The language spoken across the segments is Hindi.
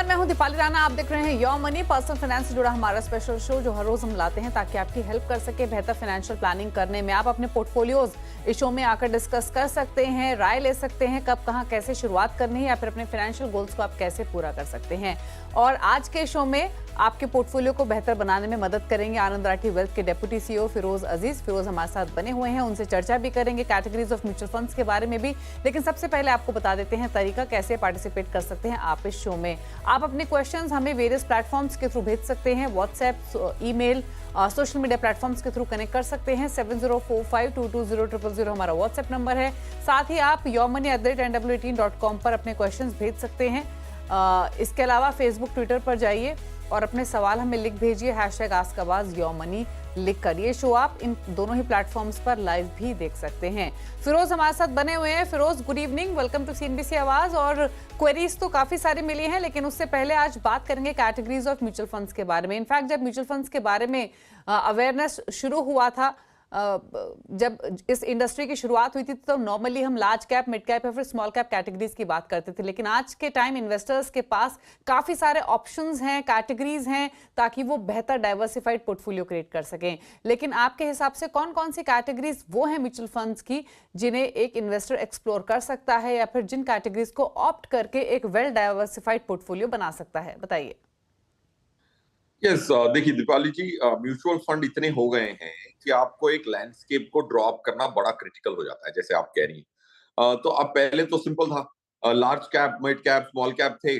नमस्कार, मैं हूं दीपाली राणा। आप देख रहे हैं योर मनी, पर्सनल फाइनेंस से जुड़ा हमारा स्पेशल शो जो हर रोज हम लाते हैं ताकि आपकी हेल्प कर सके बेहतर फाइनेंशियल प्लानिंग करने में। आप अपने पोर्टफोलियोज इस शो में आकर डिस्कस कर सकते हैं, राय ले सकते हैं कब कहां कैसे शुरुआत करनी है या फिर अपने फाइनेंशियल गोल्स को आप कैसे पूरा कर सकते हैं। और आज के शो में आपके पोर्टफोलियो को बेहतर बनाने में मदद करेंगे आनंद राठी वेल्थ के डेप्यूटी सीईओ फिरोज अजीज। फिरोज हमारे साथ बने हुए हैं, उनसे चर्चा भी करेंगे कैटेगरीज ऑफ म्यूचुअल फंड्स के बारे में भी। लेकिन सबसे पहले आपको बता देते हैं तरीका कैसे पार्टिसिपेट कर सकते हैं आप इस शो में। आप अपने क्वेश्चंस हमें वेरियस प्लेटफॉर्म्स के थ्रू भेज सकते हैं, WhatsApp, email, social media platforms के थ्रू कनेक्ट कर सकते हैं। 7045220000 हमारा व्हाट्सएप नंबर है। साथ ही आप yourmoney@nw18.com पर अपने क्वेश्चंस भेज सकते हैं। इसके अलावा फेसबुक, ट्विटर पर जाइए और अपने सवाल हमें लिख भेजिए, #AskAwaz लिखकर। ये शो आप इन दोनों ही प्लेटफॉर्म्स पर लाइव भी देख सकते हैं। फिरोज हमारे साथ बने हुए हैं। Firoz, good evening, welcome to CNBC Awaaz. और क्वेरीज तो काफी सारी मिली हैं, लेकिन उससे पहले आज बात करेंगे कैटेगरीज ऑफ म्यूचुअल फंड्स के बारे में। इनफैक्ट जब म्यूचुअल फंड्स के बारे में अवेयरनेस शुरू हुआ था, जब इस इंडस्ट्री की शुरुआत हुई थी, तो नॉर्मली हम लार्ज कैप, मिड कैप या फिर स्मॉल कैप कैटेगरीज की बात करते थे। लेकिन आज के टाइम इन्वेस्टर्स के पास काफी सारे ऑप्शंस हैं, कैटेगरीज हैं, ताकि वो बेहतर डाइवर्सिफाइड पोर्टफोलियो क्रिएट कर सकें। लेकिन आपके हिसाब से कौन कौन सी कैटेगरीज वो हैं म्यूचुअल फंड्स की जिन्हें एक इन्वेस्टर एक्सप्लोर कर सकता है या फिर जिन कैटेगरीज को ऑप्ट करके एक वेल डाइवर्सिफाइड पोर्टफोलियो बना सकता है? बताइए। यस, देखिए दीपाली जी, म्यूचुअल फंड इतने हो गए हैं कि आपको एक लैंडस्केप को ड्रॉप करना बड़ा क्रिटिकल हो जाता है, जैसे आप कह रही हैं। तो अब पहले तो सिंपल था, large cap, mid cap, small cap थे।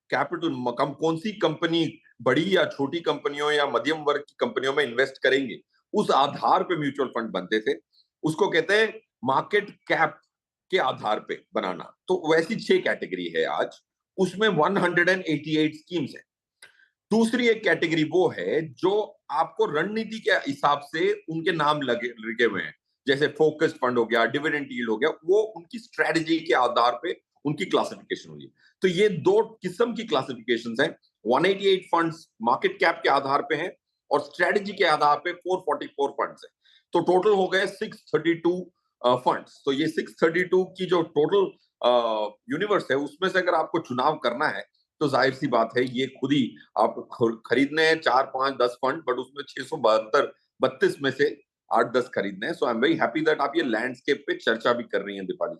कैपिटल कम कौन सी कंपनी बड़ी या छोटी कंपनियों या मध्यम वर्ग की कंपनियों में इन्वेस्ट करेंगे, उस आधार पे म्यूचुअल फंड बनते थे। उसको कहते हैं मार्केट कैप के आधार पे बनाना। तो वैसी 6 कैटेगरी है आज, उसमें 188 स्कीम्स है। दूसरी एक कैटेगरी वो है जो आपको रणनीति के हिसाब से उनके नाम लगे हुए हैं, जैसे फोकस्ड फंड हो गया, डिविडेंड यील्ड हो गया, वो उनकी स्ट्रेटजी के आधार पे उनकी क्लासिफिकेशन हुई है। तो ये दो किस्म की क्लासिफिकेशंस हैं। 188 फंड्स मार्केट कैप के आधार पे हैं और स्ट्रेटजी के आधार पे 444 फंड्स हैं। तो टोटल हो गए 632 फंड्स। तो ये 632 की जो टोटल यूनिवर्स है, उसमें से अगर आपको चुनाव करना है तो जाहिर सी बात है, ये खुद ही आपको खरीदने हैं 4, 5, 10 फंड, बट उसमें 672 32 में से 8, 10 खरीदने हैं। So I am very happy that आप ये लैंडस्केप पे चर्चा भी कर रही हैं दीपाली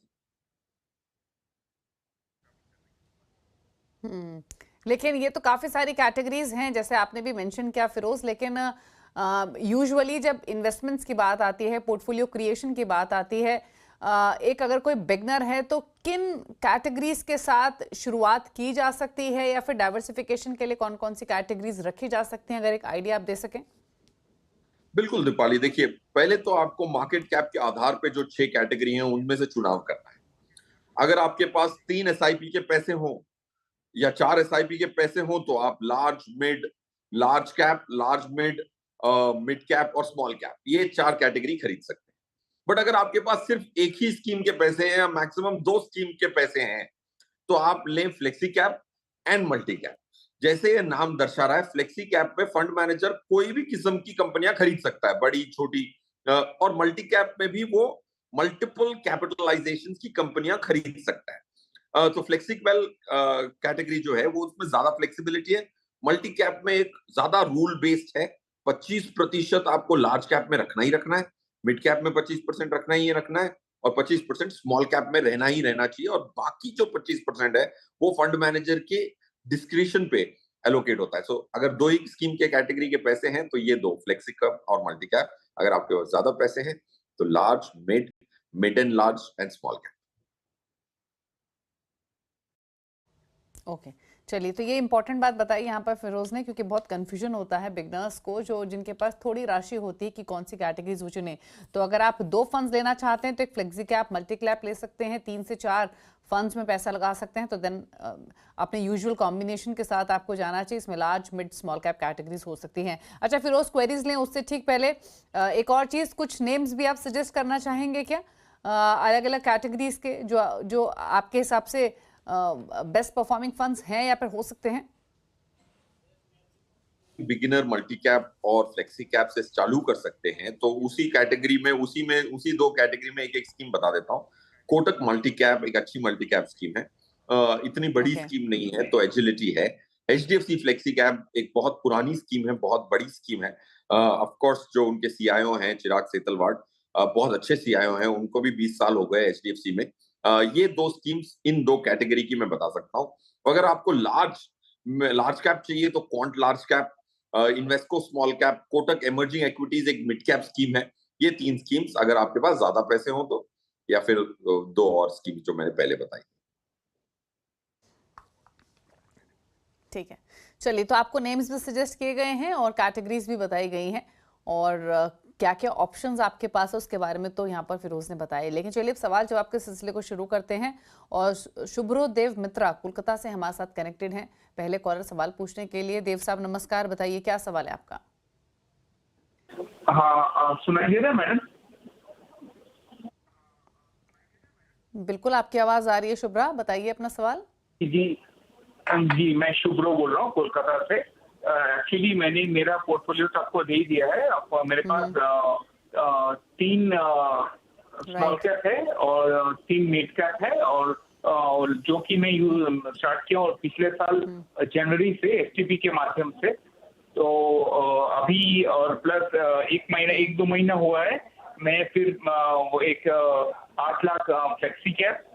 जी। लेकिन ये तो काफी सारी कैटेगरीज हैं, जैसे आपने भी मेंशन किया फिरोज। लेकिन यूजुअली जब इन्वेस्टमेंट्स की बात आती है, पोर्टफोलियो क्रिएशन की बात आती है, एक अगर कोई बिगनर है तो किन कैटेगरीज के साथ शुरुआत की जा सकती है या फिर डाइवर्सिफिकेशन के लिए कौन कौन सी कैटेगरीज रखी जा सकती हैं, अगर एक आइडिया आप दे सकें। बिल्कुल दीपाली, देखिए पहले तो आपको मार्केट कैप के आधार पे जो 6 कैटेगरी हैं उनमें से चुनाव करना है। अगर आपके पास 3 एसआईपी के पैसे हों या 4 एसआईपी के पैसे हों तो आप large cap, large mid, mid cap और स्मॉल कैप, ये 4 कैटेगरी खरीद सकते हैं। बट अगर आपके पास सिर्फ एक ही स्कीम के पैसे हैं या मैक्सिमम 2 स्कीम के पैसे हैं, तो आप लें flexi cap and multi cap. जैसे ये नाम दर्शा रहा है, फ्लेक्सी कैप में फंड मैनेजर कोई भी किस्म की कंपनियां खरीद सकता है, बड़ी छोटी। और मल्टी कैप में भी वो मल्टीपल कैपिटलाइजेशन की कंपनियां खरीद सकता है। तो फ्लेक्सिबल कैटेगरी जो है वो उसमें ज्यादा फ्लेक्सिबिलिटी है। मल्टी कैप में एक ज्यादा रूल बेस्ड है। 25% आपको लार्ज कैप में रखना ही रखना है, मिड कैप में 25% रखना ही रखना है, और 25% स्मॉल कैप में रहना ही रहना चाहिए। और बाकी जो 25% है वो फंड मैनेजर के डिस्क्रिप्शन पे एलोकेट होता है। सो अगर दो ही स्कीम के कैटेगरी के पैसे हैं तो ये दो, फ्लेक्सी कैप और मल्टी कैप। अगर आपके पास ज्यादा पैसे हैं तो large, mid and large and small cap. Okay, चलिए, तो ये इंपॉर्टेंट बात बताई यहाँ पर फिरोज ने, क्योंकि बहुत कंफ्यूजन होता है बिगनर्स को जो जिनके पास थोड़ी राशि होती है कि कौन सी कैटेगरीज वो चुने। तो अगर आप 2 फंड्स लेना चाहते हैं तो एक फ्लेक्सी कैप, मल्टी कैप ले सकते हैं, 3 से 4 फंड्स में पैसा लगा सकते हैं। तो देन अपने यूजुअल कॉम्बिनेशन के साथ आपको जाना चाहिए। इसमें large, mid, small cap categories हो सकती हैं। अच्छा फिरोज, क्वेरीज लें उससे ठीक पहले एक और चीज़, कुछ नेम्स भी आप सजेस्ट करना चाहेंगे क्या अलग अलग कैटेगरीज के, जो जो आपके हिसाब से बेस्ट परफॉर्मिंग फंड्स हैं या फिर हो सकते हैं? बिगिनर मल्टी कैप और फ्लेक्सी कैप से चालू कर सकते हैं, तो उसी कैटेगरी में उसी 2 कैटेगरी में एक एक स्कीम बता देता हूँ। कोटक मल्टी कैप एक अच्छी मल्टी कैप स्कीम है। इतनी बड़ी ओके। स्कीम नहीं है, तो एजिलिटी है। एचडीएफसी फ्लेक्सी कैप एक बहुत पुरानी स्कीम है, बहुत बड़ी स्कीम है। ऑफ कोर्स जो उनके सीआईओ हैं चिराग सेतलवाड, बहुत अच्छे सीआईओ हैं, उनको भी 20 साल हो गए एचडीएफसी में। ये दो स्कीम्स इन दो कैटेगरी की मैं बता सकता हूँ। अगर आपको लार्ज लार्ज कैप चाहिए तो quant large cap, Invesco small cap, Kotak emerging equities एक मिड कैप स्कीम है। ये 3 स्कीम्स अगर आपके पास ज्यादा पैसे हो तो, या फिर 2 और स्कीम जो मैंने पहले बताई। ठीक है, चलिए, तो आपको नेम्स भी सजेस्ट किए गए हैं और कैटेगरीज भी बताई गई हैं, और क्या क्या ऑप्शंस आपके पास है उसके बारे में तो यहाँ पर फिरोज ने बताया। लेकिन चलिए अब सवाल जवाब के सिलसिले को शुरू करते हैं, और शुभ्रो देव मित्रा कोलकाता से हमारे साथ कनेक्टेड हैं पहले कॉलर सवाल पूछने के लिए। देव साहब नमस्कार, बताइए क्या सवाल है आपका। हाँ, सुनाई दे रहा है मैडम? बिल्कुल आपकी आवाज आ रही है शुभ्रा, बताइए अपना सवाल। जी, मैं शुभ्रो बोल रहा हूँ कोलकाता से। एक्चुअली मैंने मेरा पोर्टफोलियो तो आपको दे ही दिया है। आपको मेरे पास 3 स्मॉल कैप है और 3 मिड कैप है, और जो कि मैं स्टार्ट किया और पिछले साल जनवरी से एसटीपी के माध्यम से। तो अभी और प्लस 1-2 महीना हुआ है, मैं फिर वो एक 8 लाख फ्लेक्सी कैप,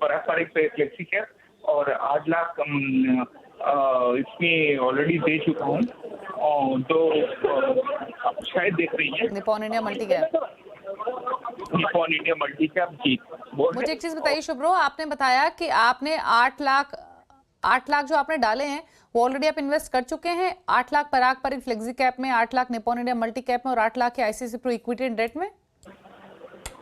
पारंपरिक फ्लेक्सी कैप और 8 लाख इसमें ऑलरेडी दे चुका हूँ। तो आप शायद देख रही है Nippon India multi cap. Nippon India multi cap ji. मुझे एक चीज बताइए शुभ्रो, आपने बताया कि आपने 8 लाख जो आपने डाले हैं वो ऑलरेडी आप इन्वेस्ट कर चुके हैं। 8 लाख पराग पर फ्लेक्सी कैप में, 8 lakh Nippon India multi cap में और 8 लाख के ICICI Pru equity and debt में।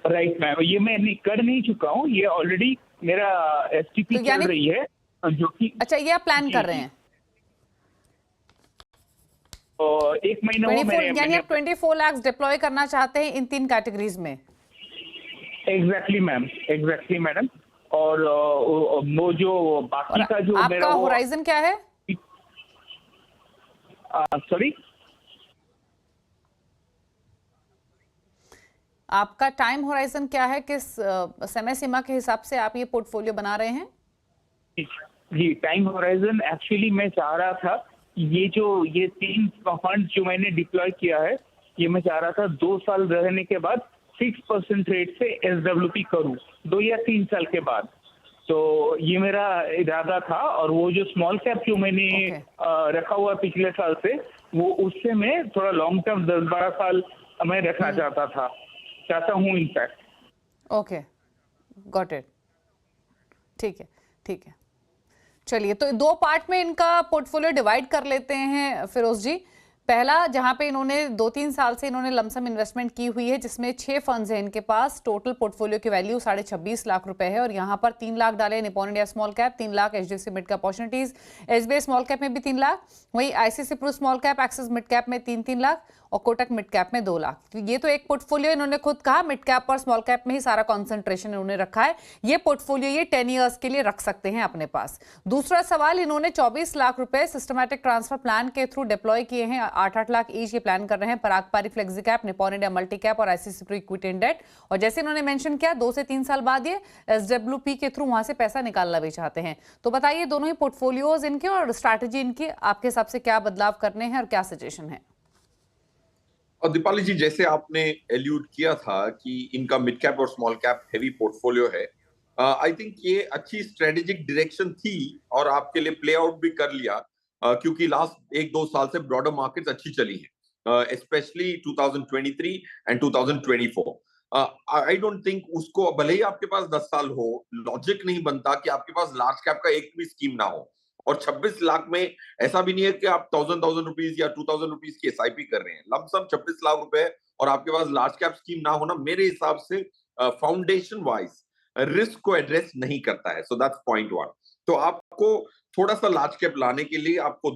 राइट मैम, ये मैं कर नहीं चुका हूँ, ये ऑलरेडी मेरा एसटीपी चल रही है जो कि। अच्छा, ये आप प्लान कर रहे हैं? और 1 महीना हुआ मैंने, यानी आप 24 लाख डिप्लॉय करना चाहते हैं इन 3 कैटेगरीज में। Exactly ma'am, exactly madam. और वो जो बाकी का जो आपका होराइजन क्या है? सॉरी, आपका टाइम होराइजन क्या है? किस समय सीमा के हिसाब से आप ये पोर्टफोलियो बना रहे हैं? जी, टाइम होराइजन एक्चुअली मैं चाह रहा था ये 3 फंड जो मैंने डिप्लॉय किया है, ये मैं चाह रहा था 2 साल रहने के बाद 6% रेट से एसडब्ल्यूपी करूं, 2 या 3 साल के बाद। तो ये मेरा इरादा था। और वो जो स्मॉल कैप जो मैंने रखा हुआ पिछले साल से, वो उससे मैं थोड़ा लॉन्ग टर्म 10-12 साल मैं रखना चाहता हूँ इनफैक्ट। Okay, got it. ठीक है, ठीक है। चलिए, तो 2 पार्ट में इनका पोर्टफोलियो डिवाइड कर लेते हैं फिरोज जी। पहला, जहां पे इन्होंने 2-3 साल से इन्होंने लमसम इन्वेस्टमेंट की हुई है, जिसमें 6 फंड्स हैं इनके पास। टोटल पोर्टफोलियो की वैल्यू 26.5 लाख रुपए है, और यहाँ पर 3 लाख डाले Nippon India small cap, 3 lakh HDFC mid cap opportunities, SBI small cap में भी 3 लाख, वही ICICI Pru small cap, Axis mid cap में 3-3 लाख और कोटक मिड कैप में 2 लाख। तो ये तो एक पोर्टफोलियो इन्होंने खुद कहा मिड कैप और स्मॉल कैप में ही सारा कॉन्सेंट्रेशन इन्होंने रखा है। ये पोर्टफोलियो ये 10 ईयर्स के लिए रख सकते हैं अपने पास। दूसरा सवाल, इन्होंने 24 लाख रुपए सिस्टमैटिक ट्रांसफर प्लान के थ्रू डिप्लॉय किए हैं। 8-8 लाख ईच ये प्लान कर रहे हैं Parag Parikh flexi cap, Nippon India multi cap और ICICI Pru equity and debt. और जैसे इन्होंने मेंशन किया, 2 से 3 साल बाद ये एसडब्ल्यूपी के थ्रू वहां से पैसा निकालना भी चाहते हैं। तो बताइए दोनों ही पोर्टफोलियोज इनके और स्ट्रैटेजी इनकी आपके हिसाब से क्या बदलाव करने हैं और क्या सजेशन है? और दीपाली जी, जैसे आपने एल्यूड किया था कि इनका मिड कैप और स्मॉल कैप हेवी पोर्टफोलियो है, आई थिंक ये अच्छी स्ट्रेटेजिक डायरेक्शन थी और आपके लिए प्ले आउट भी कर लिया, क्योंकि लास्ट 1-2 साल से ब्रॉडर मार्केट्स अच्छी चली हैं, specially 2023 and 2024। I don't think उसको, भले ही आपके पास 10 साल हो, लॉजिक नहीं बनता कि आपके पास लार्ज कैप का एक भी स्कीम ना हो। और 26 लाख में ऐसा भी नहीं है कि आप 1000 रुपीज या 2000 रुपीज की एसआईपी कर रहे हैं, लमसम 26 लाख रुपए और आपके पास लार्ज कैप स्कीम ना होना मेरे हिसाब से फाउंडेशन वाइज रिस्क को एड्रेस नहीं करता है। So that's point 1। तो आपको थोड़ा सा लार्ज कैप लाने के लिए आपको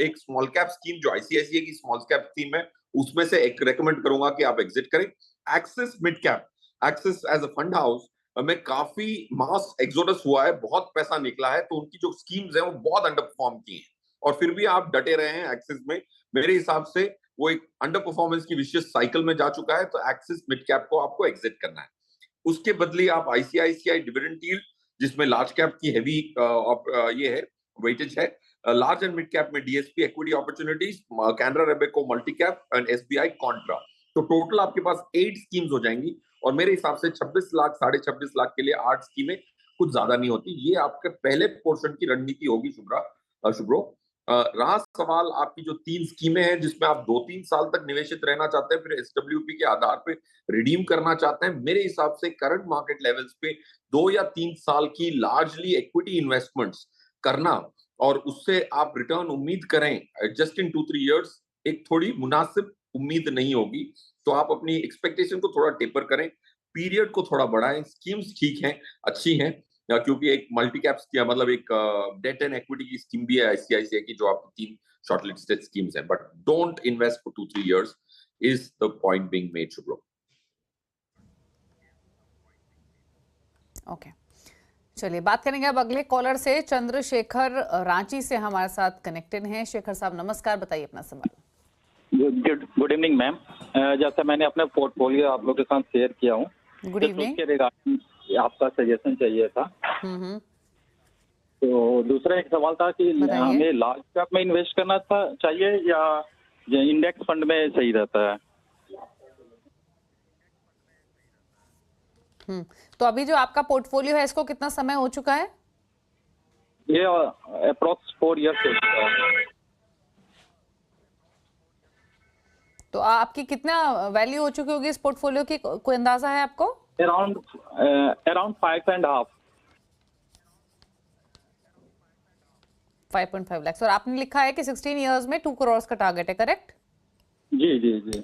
एक स्मॉल कैप स्कीम जो आईसीआईसीआई की स्मॉल कैप स्कीम है, उसमें से एक रेकमेंड करूंगा कि आप एग्जिट करें। Axis mid cap, Axis as a fund house में काफी मास एक्सोडस हुआ है, बहुत पैसा निकला है, तो उनकी जो स्कीम्स हैं वो बहुत अंडर परफॉर्म की हैं, और फिर भी आप डटे रहे हैं एक्सिस में। मेरे हिसाब से वो एक अंडर परफॉर्मेंस की विशेष साइकिल में जा चुका है, तो एक्सिस मिड कैप को आपको एग्जिट करना है। उसके बदले आप आईसीआईसीआई डिविडेंड यील्ड, जिसमें लार्ज कैप की हेवी ये है, वेटेज है। लार्ज एंड मिड कैप में DSP equity opportunities, Canara Robeco multi cap and SBI contra. तो टोटल आपके पास 8 स्कीम्स हो जाएंगी और मेरे हिसाब से 26 लाख 26.5 लाख के लिए 8 स्कीमें कुछ ज्यादा नहीं होती। ये आपके पहले पोर्शन की रणनीति होगी शुभ्रो। रहा सवाल आपकी जो 3 स्कीमें हैं जिसमें आप 2-3 साल तक निवेशित रहना चाहते हैं, फिर एसडब्ल्यूपी के आधार पे रिडीम करना चाहते हैं, मेरे हिसाब से करंट मार्केट लेवल्स पे 2 या 3 साल की लार्जली इक्विटी इन्वेस्टमेंट्स करना और उससे आप रिटर्न उम्मीद करें जस्ट इन 2-3 इयर्स, एक थोड़ी मुनासिब उम्मीद नहीं होगी। तो आप अपनी एक्सपेक्टेशन को थोड़ा टेपर करें, पीरियड को थोड़ा बढ़ाएं। स्कीम्स ठीक हैं, अच्छी हैं, क्योंकि एक मल्टी कैप्स की मतलब एक डेट एंड इक्विटी की स्कीम भी है आईसीआईसीआई की, जो आपकी 3 शॉर्टलिस्टेड स्कीम्स हैं, but don't invest for 2-3 years is the point being made Shubhro. Okay, चलिए बात करेंगे अब अगले कॉलर से। चंद्रशेखर रांची से हमारे साथ कनेक्टेड हैं। शेखर साहब नमस्कार, बताइए अपना सवाल। Good evening ma'am. जैसा मैंने अपना पोर्टफोलियो आप लोगों के साथ शेयर किया हूँ, गुड इवनिंग। उसके रिगार्डिंग आपका सजेशन चाहिए था। तो दूसरा एक सवाल था कि हमें लार्ज कैप में इन्वेस्ट करना चाहिए या इंडेक्स फंड में सही रहता है? तो अभी जो आपका पोर्टफोलियो है इसको कितना समय हो चुका है? ये अप्रोक्स 4 इयर्स हो चुका है। तो आपकी कितना वैल्यू हो चुकी होगी इस पोर्टफोलियो की, कोई अंदाजा है आपको? अराउंड 5.5। 5.5 लाख। और आपने लिखा है कि 16 इयर्स में 2 करोड़ का टारगेट है, करेक्ट? जी जी जी।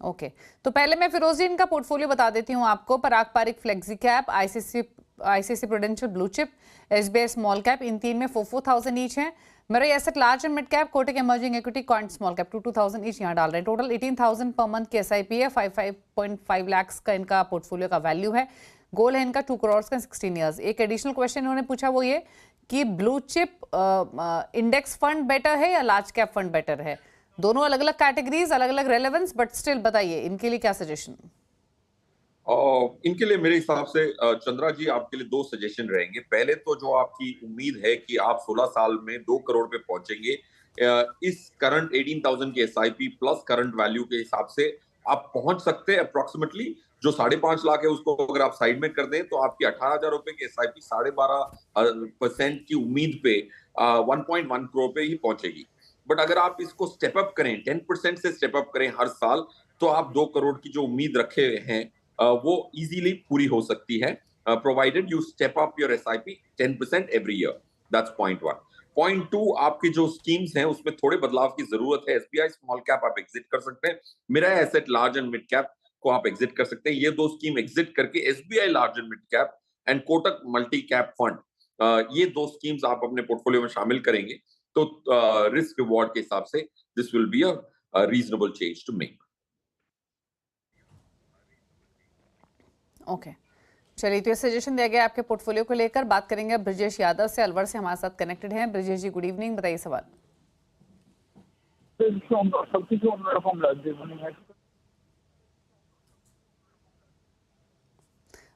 ओके, तो पहले मैं फिरोजी इनका पोर्टफोलियो बता देती हूँ आपको। Parag Parikh flexi cap, ICICI prudential blue chip, SBI small cap, इन 3 में 4,000 ईच है। मेरा asset large and mid cap, Kotak emerging equity, quant small cap 2,000 each यहाँ डाल रहे हैं। टोटल 18,000 पर मंथ की एसआईपी है। 5.5 लाख का इनका पोर्टफोलियो का वैल्यू है। गोल है इनका 2 करोड़ का 16 इयर्स। एक एडिशनल क्वेश्चन इन्होंने पूछा, वो ये कि blue chip index fund better है या लार्ज कैप फंड बेटर है? दोनों अलग अलग कैटेगरीज, अलग अलग रेलेवेंस, बट स्टिल बताइए इनके लिए क्या सजेशन? इनके लिए मेरे हिसाब से चंद्रा जी आपके लिए 2 सजेशन रहेंगे। पहले तो जो आपकी उम्मीद है कि आप 16 साल में 2 करोड़ पे पहुंचेंगे, इस करंट 18,000 की एसआईपी प्लस करंट वैल्यू के हिसाब से आप पहुंच सकते हैं अप्रोक्सीमेटली। जो 5.5 लाख है उसको अगर आप साइड में कर दें तो आपकी 18,000 रुपए की एसआईपी 12.5% की उम्मीद पे 1.1 करोड़ पे ही पहुंचेगी। बट अगर आप इसको स्टेप अप करें, 10% से स्टेप अप करें हर साल, तो आप 2 करोड़ की जो उम्मीद रखे हैं वो इजीली पूरी हो सकती है, provided you step up your SIP 10% every year. That's point 1। Point 2, आपकी जो स्कीम्स हैं उसमें थोड़े बदलाव की जरूरत है। एसबीआई स्मॉल कैप आप एग्जिट कर सकते हैं, मेरा asset large and mid cap को आप एग्जिट कर सकते हैं। ये 2 स्कीम एग्जिट करके SBI large and mid cap and Kotak multi cap fund, ये 2 स्कीम्स आप अपने पोर्टफोलियो में शामिल करेंगे तो रिस्क रिवॉर्ड के हिसाब से this will be a reasonable change to make. Okay, चलिए, तो ये सजेशन दिया गया आपके पोर्टफोलियो को लेकर। बात करेंगे अब ब्रजेश यादव से, अलवर से हमारे साथ कनेक्टेड हैं। ब्रजेश जी गुड इवनिंग, बताइए सवाल।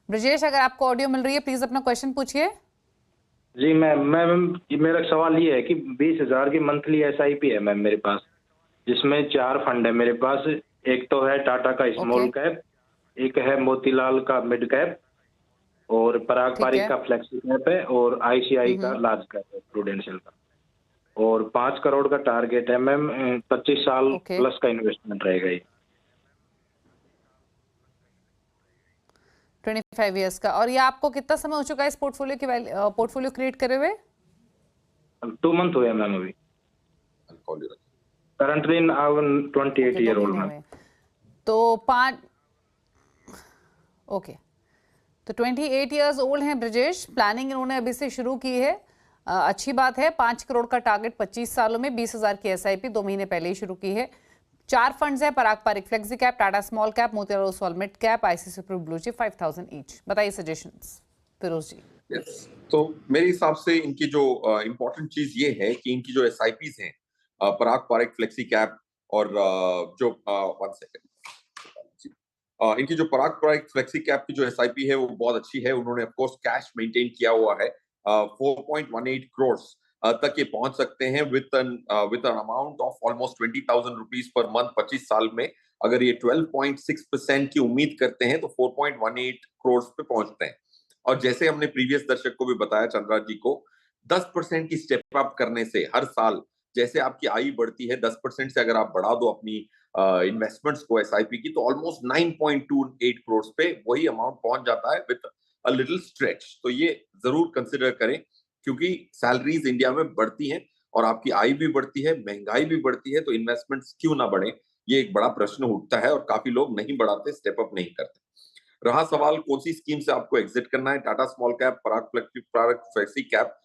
ब्रजेश, अगर आपको ऑडियो मिल रही है प्लीज अपना क्वेश्चन पूछिए। जी मैम, मेरा सवाल ये है कि 20,000 की मंथली एसआईपी है मैम मेरे पास, जिसमें 4 फंड है मेरे पास। एक तो है टाटा का स्मॉल कैप, एक है मोतीलाल का मिड कैप, और पराग पारिक का फ्लेक्सी कैप है, और आईसीआई का लार्ज कैप है प्रूडेंशियल का। और 5 करोड़ का टारगेट है मैम। 25 साल प्लस का इन्वेस्टमेंट रहेगा ये। 25 इयर्स का। और ये आपको कितना समय हो चुका है इस पोर्टफोलियो क्रिएट करे हुए? 2 मंथ हुए मैम अभी। Currently 28 year old ma'am. तो 28 इयर्स ओल्ड हैं ब्रजेश। प्लानिंग इन्होंने अभी से शुरू की है, अच्छी बात है। 5 करोड़ का टारगेट 25 सालों में, 20,000 की एसआईपी 2 महीने पहले ही शुरू की है। 4 फंड्स है, Parag Parikh flexi cap, Tata small cap, Motilal Oswal mid cap, ICICI pru blue chip 5,000 each. बताइए सजेशंस फिरोज जी। yes. तो मेरे हिसाब से इनकी जो इम्पोर्टेंट चीज ये है कि इनकी जो एसआईपीज हैं, पराग पारिक फ्लेक्सी कैप और जो 1 सेकंड, इनकी जो पराग पारिक फ्लेक्सी कैप की जो एसआईपी है वो बहुत अच्छी है। उन्होंने ऑफ कोर्स कैश मेंटेन किया हुआ है। 4.18 करोड़ तक ये पहुंच सकते हैं with an amount of almost 20,000 rupees per month 25 साल में। अगर ये 12.6% की उम्मीद करते हैं तो 4.18 करोड़ पे पहुंचते हैं। और जैसे हमने प्रीवियस दर्शक को भी बताया, चंद्रा जी को, 10% की स्टेप अप करने से हर साल जैसे आपकी आयु बढ़ती है, 10% से अगर आप बढ़ा दो अपनी इन्वेस्टमेंट्स को एसआईपी की, तो ऑलमोस्ट 9.28 करोड़ पे वही अमाउंट पहुंच जाता है विद अ लिटिल स्ट्रेच। तो ये जरूर कंसिडर करें, क्योंकि सैलरीज इंडिया में बढ़ती हैं और आपकी आयु भी बढ़ती है, महंगाई भी बढ़ती है, तो इन्वेस्टमेंट्स क्यों ना बढ़े, ये एक बड़ा प्रश्न उठता है और काफी लोग नहीं बढ़ाते, स्टेप अप नहीं करते। रहा सवाल कौन सी स्कीम से आपको एग्जिट करना है, टाटा स्मॉल कैप, पराग फ्लेक्सी कैप,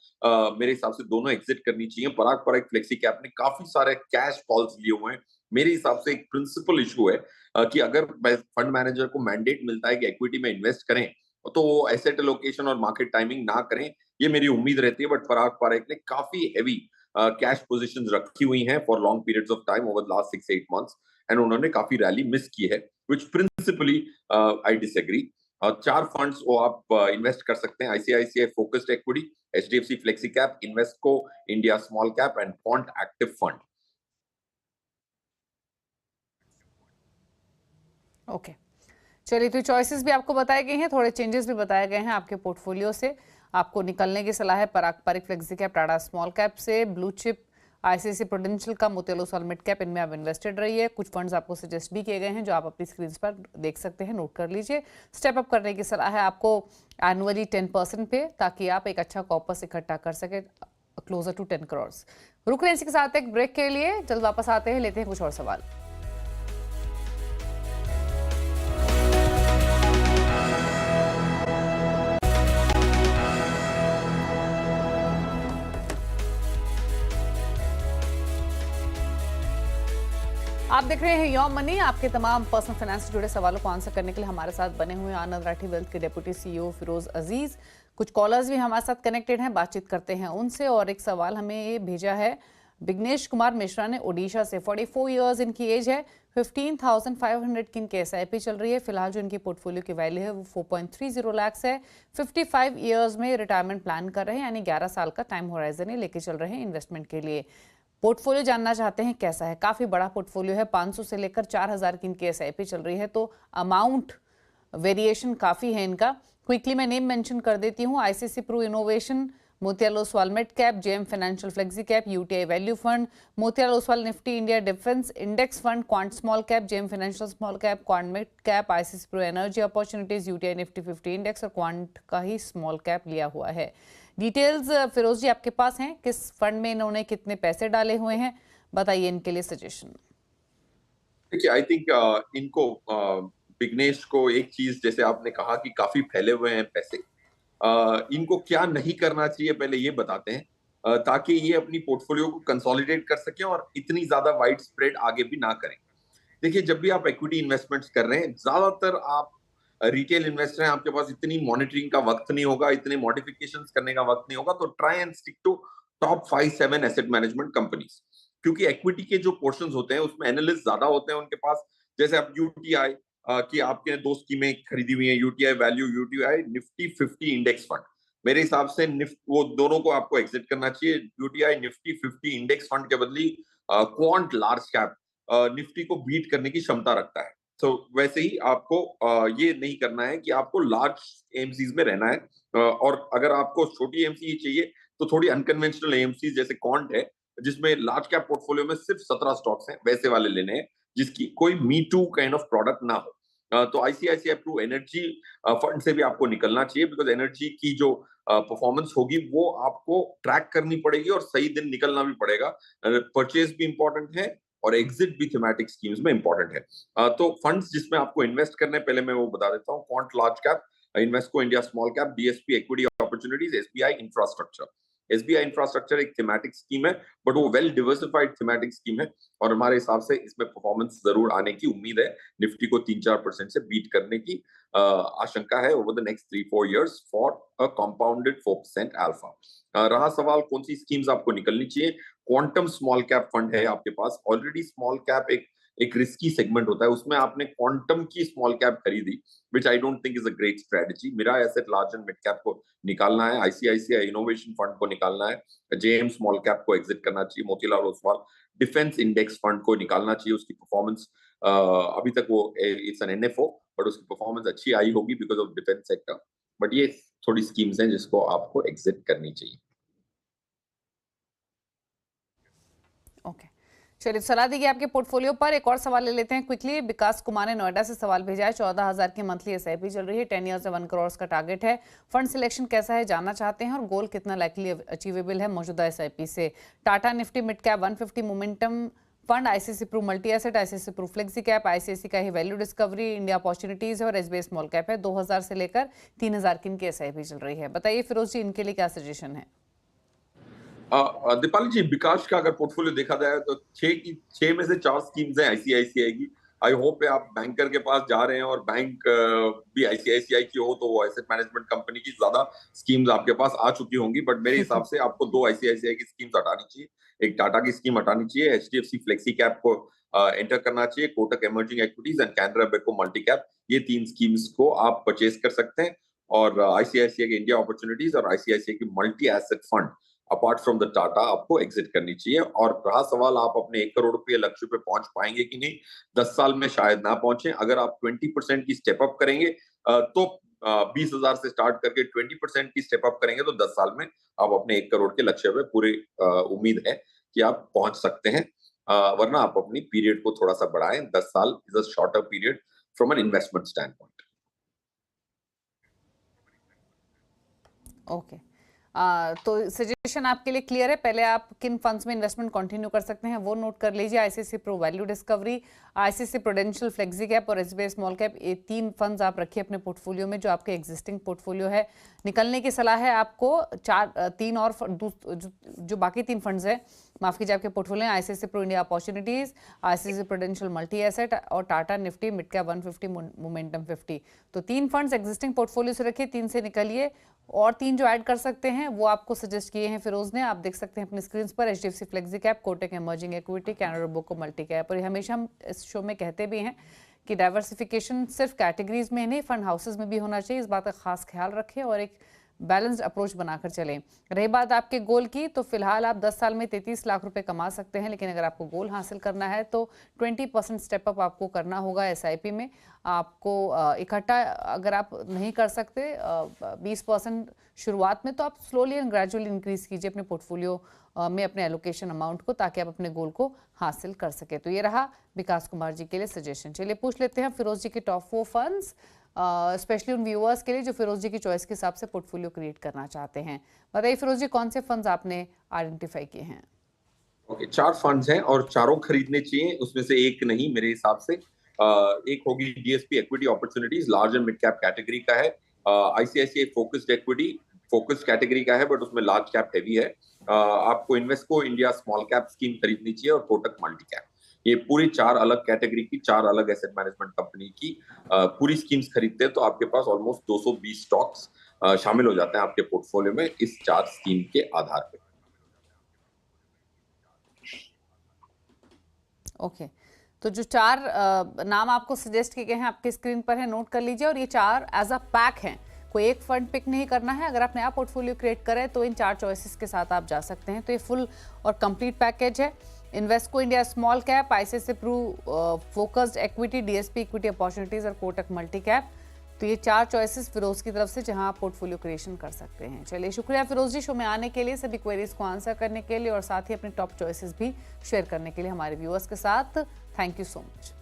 मेरे हिसाब से दोनों एग्जिट करनी चाहिए। पराग फ्लेक्सी कैप ने काफी सारे कैश कॉल्स लिए हुए हैं। मेरे हिसाब से एक प्रिंसिपल इशू है कि अगर फंड मैनेजर को मैंडेट मिलता है कि इक्विटी में इन्वेस्ट करें, तो वो एसेट एलोकेशन और मार्केट टाइमिंग ना करें, ये मेरी उम्मीद रहती है। बट पराग ने काफी हैवी कैश पोजीशंस रखी हुई हैं for long periods of time over last 6-8 months, and उन्होंने काफी रैली मिस की है, which principally I disagree. 4 funds वो आप इन्वेस्ट कर सकते हैं: ICICI focused equity, HDFC flexi cap, Invesco India small cap and quant active fund. Okay, चलिए, तो चॉइसेस भी आपको बताए गए हैं, थोड़े चेंजेस भी बताए गए हैं आपके पोर्टफोलियो से। आपको निकलने की सलाह है पारंपरिक flexi cap, Tata small cap से, ब्लू चिप, आईसीआईसीआई प्रूडेंशियल का, मोतीलाल ओसवाल मिड कैप, इनमें आप इन्वेस्टेड रहिए। कुछ फंड्स आपको सजेस्ट भी किए गए हैं जो आप अपनी स्क्रीन पर देख सकते हैं, नोट कर लीजिए। स्टेप अप करने की सलाह है आपको एनुअली 10% पे, ताकि आप एक अच्छा कॉर्पस इकट्ठा कर सके क्लोजर टू 10 करोड़। रुक रहे हैं इसी के साथ एक ब्रेक के लिए, जल्द वापस आते हैं, लेते हैं कुछ और सवाल। आप देख रहे हैं योर मनी। आपके तमाम पर्सनल फाइनेंस से जुड़े सवालों को आंसर करने के लिए हमारे साथ बने हुए आनंद राठी वेल्थ के डेप्यूटी सीईओ फिरोज अजीज। कुछ कॉलर्स भी हमारे साथ कनेक्टेड हैं, बातचीत करते हैं उनसे। और एक सवाल हमें ये भेजा है विघ्नेश कुमार मिश्रा ने ओडिशा से। 44 ईयर्स इनकी एज है, 15,500 की इनकी एसआईपी चल रही है। फिलहाल जो इनकी पोर्टफोलियो की वैल्यू है वो 4.30 लाख है। 55 ईयर्स में रिटायरमेंट प्लान कर रहे हैं, यानी 11 साल का टाइम होराइजन लेके चल रहे हैं इन्वेस्टमेंट के लिए। पोर्टफोलियो जानना चाहते हैं कैसा है। काफी बड़ा पोर्टफोलियो है, 500 से लेकर 4,000 की इनकी एसआईपी चल रही है, तो अमाउंट वेरिएशन काफी है इनका। क्विकली मैं नेम मेंशन कर देती हूँ: ICICI Pru innovation, Motilal Oswal mid cap, JM financial flexi cap, UTI value fund, Motilal Oswal Nifty India defence index fund, Quant small cap, JM financial small cap, Quant mid cap, ICICI Pru energy opportunities, UTI Nifty 50 index और क्वांट का ही स्मॉल कैप लिया हुआ है। डिटेल्स फिरोज जी आपके पास हैं, किस फंड में इन्होंने कितने पैसे डाले हुए हैं, बताइए इनके लिए सजेशन। देखिए, आई थिंक इनको विघ्नेश को एक चीज, जैसे आपने कहा कि काफी फैले हुए हैं पैसे, इनको क्या नहीं करना चाहिए पहले ये बताते हैं, ताकि ये अपनी पोर्टफोलियो को कंसोलिडेट कर सकें और इतनी ज्यादा वाइड स्प्रेड आगे भी ना करें। देखिए, जब भी आप इक्विटी इन्वेस्टमेंट्स कर रहे हैं, ज्यादातर आप रिटेल इन्वेस्टर हैं, आपके पास इतनी मॉनिटरिंग का वक्त नहीं होगा, इतने मॉडिफिकेशंस करने का वक्त नहीं होगा, तो try and stick to top 5-7 asset management companies. क्योंकि इक्विटी के जो पोर्शंस होते हैं उसमें एनालिस्ट ज्यादा होते हैं उनके पास। जैसे आप यूटीआई की आपके 2 स्कीमें खरीदी हुई हैं, UTI value, UTI Nifty 50 index fund. मेरे हिसाब से वो दोनों को आपको एग्जिट करना चाहिए। यूटीआई निफ्टी 50 इंडेक्स फंड के बदले क्वांट लार्ज कैप निफ्टी को बीट करने की क्षमता रखता है। तो वैसे ही आपको ये नहीं करना है कि आपको लार्ज एएमसीज में रहना है, और अगर आपको छोटी एएमसी चाहिए तो थोड़ी अनकन्वेंशनल एएमसी जैसे क्वांट है, जिसमें लार्ज कैप पोर्टफोलियो में सिर्फ 17 स्टॉक्स हैं, वैसे वाले लेने हैं जिसकी कोई me too kind of product ना हो। तो आईसीआईसीआई प्रू एनर्जी फंड से भी आपको निकलना चाहिए, बिकॉज एनर्जी की जो परफॉर्मेंस होगी वो आपको ट्रैक करनी पड़ेगी और सही दिन निकलना भी पड़ेगा। परचेज भी इंपॉर्टेंट है और एग्जिट भी थीमेटिक स्कीम्स में इंपॉर्टेंट है। तो फंड्स जिसमें आपको इन्वेस्ट करने पहले मैं वो बता देता हूँ: quant large cap, Invesco India small cap, DSP equity opportunities, SBI infrastructure. SBI infrastructure एक थीमेटिक स्कीम है, बट वो वेल डिवर्सिफाइड थीमेटिक स्कीम है, और हमारे हिसाब से इसमें परफॉर्मेंस जरूर आने की उम्मीद है। निफ्टी को 3-4% से बीट करने की आशंका है over the next 3-4 years for a compounded 4% alpha. रहा सवाल कौन सी स्कीम्स आपको निकलनी चाहिए, क्वांटम स्मॉल कैप फंड है आपके पास ऑलरेडी। स्मॉल कैप एक एक रिस्की सेगमेंट होता है, उसमें आपने क्वांटम की स्मॉल कैप खरीदी, which I don't think is a great strategy. मेरा asset large and mid cap को निकालना है, आईसीआईसीआई इनोवेशन फंड को निकालना है, जेएम स्मॉल कैप को एग्जिट करना चाहिए, Motilal Oswal defence index fund को निकालना चाहिए। उसकी परफॉर्मेंस अभी तक वो इट्स एन एनएफओ, बट उसकी परफॉर्मेंस अच्छी आई होगी because of defence sector. But ये थोड़ी स्कीम्स हैं जिसको आपको एग्जिट करनी चाहिए। ओके, चलिए सलाह दी गई आपके पोर्टफोलियो पर। एक और सवाल ले लेते हैं क्विकली। विकास कुमार ने नोएडा से सवाल भेजा है। 14,000 की मंथली एसआईपी चल रही है, 10 ईयर से 1 करोड़ का टारगेट है। फंड सिलेक्शन कैसा है जानना चाहते हैं, और गोल कितना लाइकली अचीवेबल है मौजूदा एसआईपी से। Tata Nifty mid cap 150 momentum fund, ICICI Pru multi asset, ICICI Pru flexi cap, ICICI का ही वैल्यू डिस्कवरी, इंडिया अपॉर्चुनिटीज है, और एसबीआई स्मॉल कैप है। 2,000 से लेकर 3,000 की इनकी एसआईपी चल रही है। बताइए फिरोज जी, इनके लिए क्या सजेशन है? दीपाली जी, विकास का अगर पोर्टफोलियो देखा जाए तो 6 में से 4 स्कीम्स हैं आईसीआईसीआई की। आई होप आप बैंकर के पास जा रहे हैं और बैंक भी आईसीआईसीआई की हो, तो वो एसेट मैनेजमेंट कंपनी की ज्यादा स्कीम्स आपके पास आ चुकी होंगी। बट मेरे हिसाब से आपको 2 आईसीआईसीआई की स्कीम्स हटानी चाहिए, एक टाटा की स्कीम हटानी चाहिए, एचडीएफसी फ्लेक्सी कैप को एंटर करना चाहिए, Kotak emerging equities and Canara Beko multi cap, ये 3 स्कीम्स को आप परचेज कर सकते हैं। और आईसीआईसीआई की इंडिया अपॉर्चुनिटीज और आईसीआईसीआई की multi asset fund apart from the Tata आपको एग्जिट करनी चाहिए। और रहा सवाल आप अपने 1 करोड़ रुपए लक्ष्य पे पहुंच पाएंगे कि नहीं, 10 साल में शायद ना पहुंचे। अगर आप 20% की स्टेप अप करेंगे तो 20,000 से स्टार्ट करके 20% की स्टेप अप करेंगे तो 10 साल में आप अपने 1 करोड़ के लक्ष्य पे पूरी उम्मीद है कि आप पहुंच सकते हैं। वरना आप अपनी पीरियड को थोड़ा सा बढ़ाएं। 10 साल is a shorter period from an investment stand point. Okay, तो सजेशन आपके लिए क्लियर है। पहले आप किन फंड्स में इन्वेस्टमेंट कंटिन्यू कर सकते हैं वो नोट कर लीजिए। ICC pro value discovery, ICC prudential flexi cap और एसबीआई स्मॉल कैप, ये 3 फंड्स आप रखिए अपने पोर्टफोलियो में जो आपके एग्जिस्टिंग पोर्टफोलियो है। निकलने की सलाह है आपको 3 और जो बाकी 3 फंड्स है, माफ कीजिए, आपके पोर्टफोलियो में ICICI pru India opportunities, ICICI prudential multi asset और Tata Nifty mid cap 150 momentum 50। तो 3 फंड्स एग्जिस्टिंग पोर्टफोलियो से रखिए, 3 से निकलिए। और 3 जो ऐड कर सकते हैं वो आपको सजेस्ट किए हैं फिरोज ने, आप देख सकते हैं अपनी स्क्रीन पर। HDFC flexi cap, Kotak emerging equity, Canara Beko multi cap. और हमेशा हम इस शो में कहते भी हैं कि डाइवर्सिफिकेशन सिर्फ कैटेगरीज में नहीं, फंड हाउसेज में भी होना चाहिए। इस बात का खास ख्याल रखें और एक बैलेंस्ड अप्रोच बनाकर चलें। रही बात आपके गोल की, तो फिलहाल आप 10 साल में 33 लाख रुपए कमा सकते हैं, लेकिन अगर आपको गोल हासिल करना है तो 20% स्टेप अप आपको करना होगा एसआईपी में। आपको इकट्ठा अगर आप नहीं कर सकते 20% शुरुआत में, तो आप स्लोली एंड ग्रेजुअली इंक्रीज कीजिए अपने पोर्टफोलियो में अपने एलोकेशन अमाउंट को, ताकि आप अपने गोल को हासिल कर सके। तो ये रहा विकास कुमार जी के लिए सजेशन। चलिए पूछ लेते हैं फिरोज जी के टॉप 4 फंड्स, स्पेशली उन व्यूअर्स के लिए जो फिरोज जी की चॉइस के हिसाब से पोर्टफोलियो क्रिएट करना चाहते हैं। बताइए फिरोज जी, कौन से फंड्स आपने आइडेंटिफाई किए हैं? ओके, 4 फंड्स हैं और चारों खरीदने चाहिए, उसमें से एक नहीं मेरे हिसाब से। एक होगी DSP equity opportunities, large and mid cap category का है। ICICI focused equity focused category का है, बट उसमें लार्ज कैप हेवी है। आपको Invesco India small cap scheme खरीदनी चाहिए और कोटक मल्टी कैप। ये पूरी 4 अलग कैटेगरी की, 4 अलग एसेट मैनेजमेंट कंपनी की पूरी स्कीम्स खरीदते हैं तो आपके पास ऑलमोस्ट 220 स्टॉक्स शामिल हो जाते हैं आपके पोर्टफोलियो में इस 4 स्कीम के आधार पे। ओके, तो जो 4 नाम आपको सजेस्ट किए गए हैं आपके स्क्रीन पर है, नोट कर लीजिए। और ये 4 एज अ पैक हैं, कोई एक फंड पिक नहीं करना है। अगर आप नया पोर्टफोलियो क्रिएट करें तो इन 4 चॉइसेस के साथ आप जा सकते हैं। तो ये फुल और कंप्लीट पैकेज है। Invesco India small cap, ICICI Pru focused equity, DSP equity opportunities और कोटक मल्टी कैप। तो ये 4 चॉइसेस फिरोज की तरफ से जहां आप पोर्टफोलियो क्रिएशन कर सकते हैं। चलिए शुक्रिया फिरोज जी शो में आने के लिए, सभी क्वेरीज को आंसर करने के लिए और साथ ही अपने टॉप चॉइसेस भी शेयर करने के लिए हमारे व्यूअर्स के साथ। Thank you so much.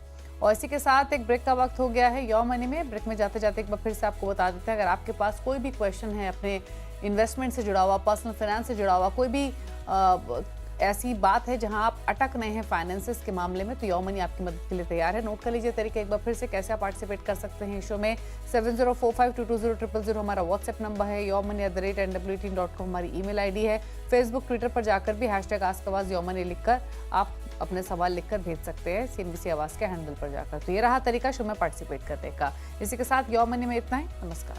और इसी के साथ एक ब्रेक का वक्त हो गया है योर मनी में। ब्रेक में जाते जाते एक बार फिर से आपको बता देते हैं, अगर आपके पास कोई भी क्वेश्चन है अपने इन्वेस्टमेंट से जुड़ा हुआ, पर्सनल फाइनेंस से जुड़ा हुआ, कोई भी ऐसी बात है जहां आप अटक रहे हैं फाइनेंसेस के मामले में, तो योर मनी आपकी मदद के लिए तैयार है। नोट कर लीजिए तरीके एक बार फिर से, कैसे आप पार्टिसिपेट कर सकते हैं शो में। 7045220000 हमारा व्हाट्सएप नंबर है, yourmoney@nwt.com हमारी ईमेल आईडी है। फेसबुक ट्विटर पर जाकर भी #आस्कआवाज योर मनी लिखकर आप अपने सवाल लिखकर भेज सकते हैं सीएनबीसी आवाज के हैंडल पर जाकर। तो ये रहा तरीका शो में पार्टिसिपेट करने का। इसी के साथ योर मनी में इतना ही। नमस्कार।